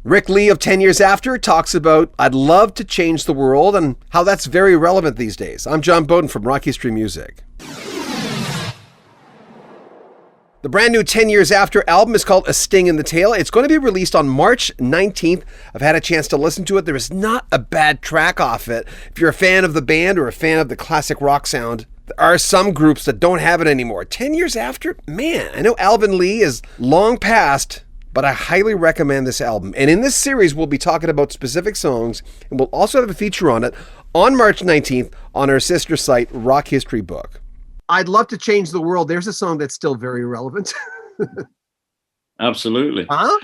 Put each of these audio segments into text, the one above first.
Ric Lee of 10 Years After talks about I'd love to change the world and how that's very relevant these days. I'm John Beaudin from Rock History Music. The brand new 10 Years After album is called A Sting in the Tail. It's going to be released on March 19th. I've had a chance to listen to it. There is not a bad track off it. If you're a fan of the band or a fan of the classic rock sound, there are some groups that don't have it anymore. 10 Years After? Man, I know Alvin Lee is long past, but I highly recommend this album. And in this series, we'll be talking about specific songs, and we'll also have a feature on it on March 19th on our sister site, Rock History Book. I'd love to change the world. There's a song that's still very relevant. Absolutely. Huh?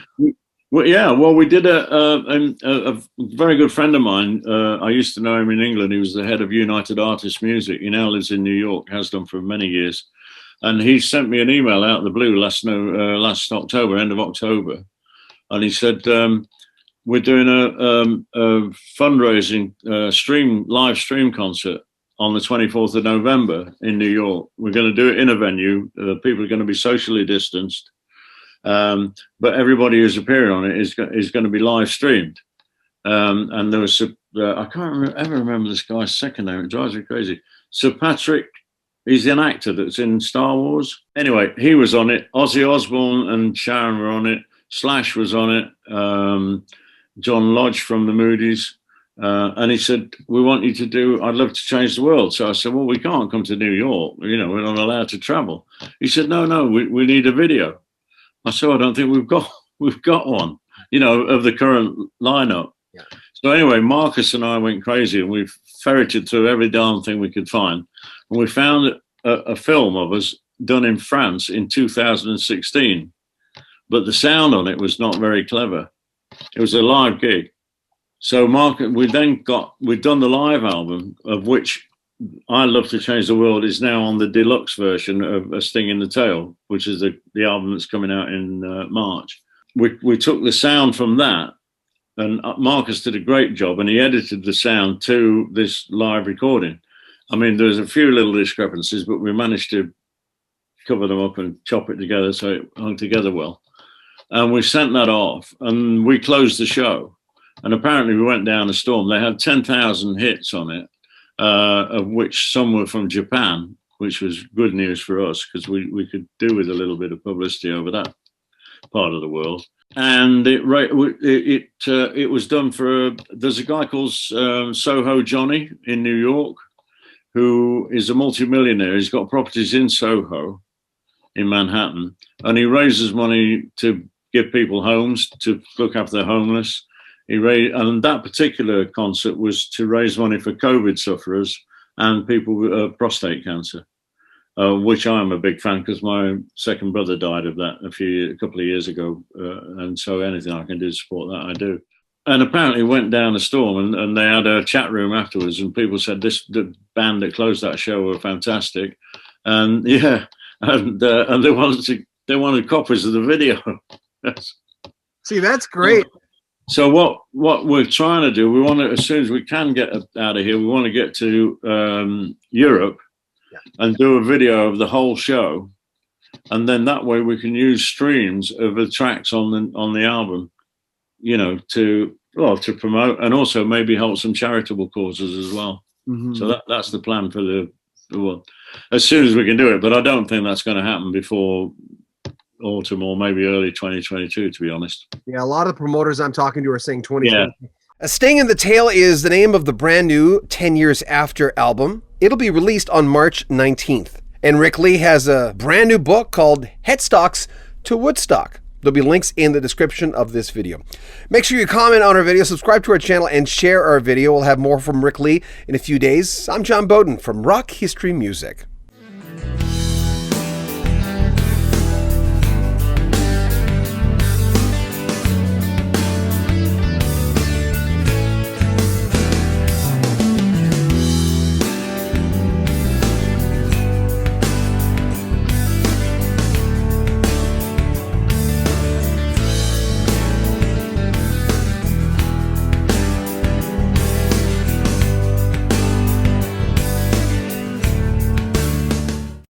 Well, yeah. Well, we did a very good friend of mine. I used to know him in England. He was the head of United Artists Music. He now lives in New York, has done for many years. And he sent me an email out of the blue last October, end of October. And he said, we're doing a fundraising live stream concert on the 24th of November in New York. We're going to do it in a venue. People are going to be socially distanced. But everybody who's appearing on it is going to be live streamed. And there was, I can't ever remember this guy's second name. It drives me crazy. Sir Patrick, he's an actor that's in Star Wars. Anyway, he was on it. Ozzy Osbourne and Sharon were on it. Slash was on it. John Lodge from the Moody's. And he said, we want you to do, I'd love to change the world. So I said, well, we can't come to New York. You know, we're not allowed to travel. He said, no, we need a video. I said, I don't think we've got one, you know, of the current lineup. Yeah. So anyway, Marcus and I went crazy and we ferreted through every darn thing we could find. And we found a film of us done in France in 2016, but the sound on it was not very clever. It was a live gig. So we'd done the live album, of which I Love to Change the World is now on the deluxe version of A Sting in the Tail, which is the album that's coming out in March. We took the sound from that, and Marcus did a great job, and he edited the sound to this live recording. I mean, there's a few little discrepancies, but we managed to cover them up and chop it together so it hung together well. And we sent that off, and we closed the show. And apparently we went down a storm. They had 10,000 hits on it, of which some were from Japan, which was good news for us because we could do with a little bit of publicity over that part of the world. And it was done for there's a guy called Soho Johnny in New York who is a multimillionaire. He's got properties in Soho in Manhattan, and he raises money to give people homes, to look after the homeless. And that particular concert was to raise money for COVID sufferers and people with prostate cancer, which I'm a big fan because my second brother died of that a couple of years ago. And so anything I can do to support that, I do. And apparently went down a storm and they had a chat room afterwards and people said the band that closed that show were fantastic. And yeah, and they wanted copies of the video. See, that's great. So what we're trying to do, we want to, as soon as we can get out of here, we want to get to Europe and do a video of the whole show. And then that way we can use streams of the tracks on the album, you know, to promote and also maybe help some charitable causes as well. Mm-hmm. So that's the plan for the world. As soon as we can do it, but I don't think that's going to happen before autumn or maybe early 2022, to be honest. Yeah, a lot of the promoters I'm talking to are saying 2020. Yeah. A Sting in the Tail is the name of the brand new 10 Years After album. It'll be released on March 19th. And Ric Lee has a brand new book called Headstocks to Woodstock. There'll be links in the description of this video. Make sure you comment on our video, subscribe to our channel, and share our video. We'll have more from Ric Lee in a few days. I'm John Beaudin from Rock History Music.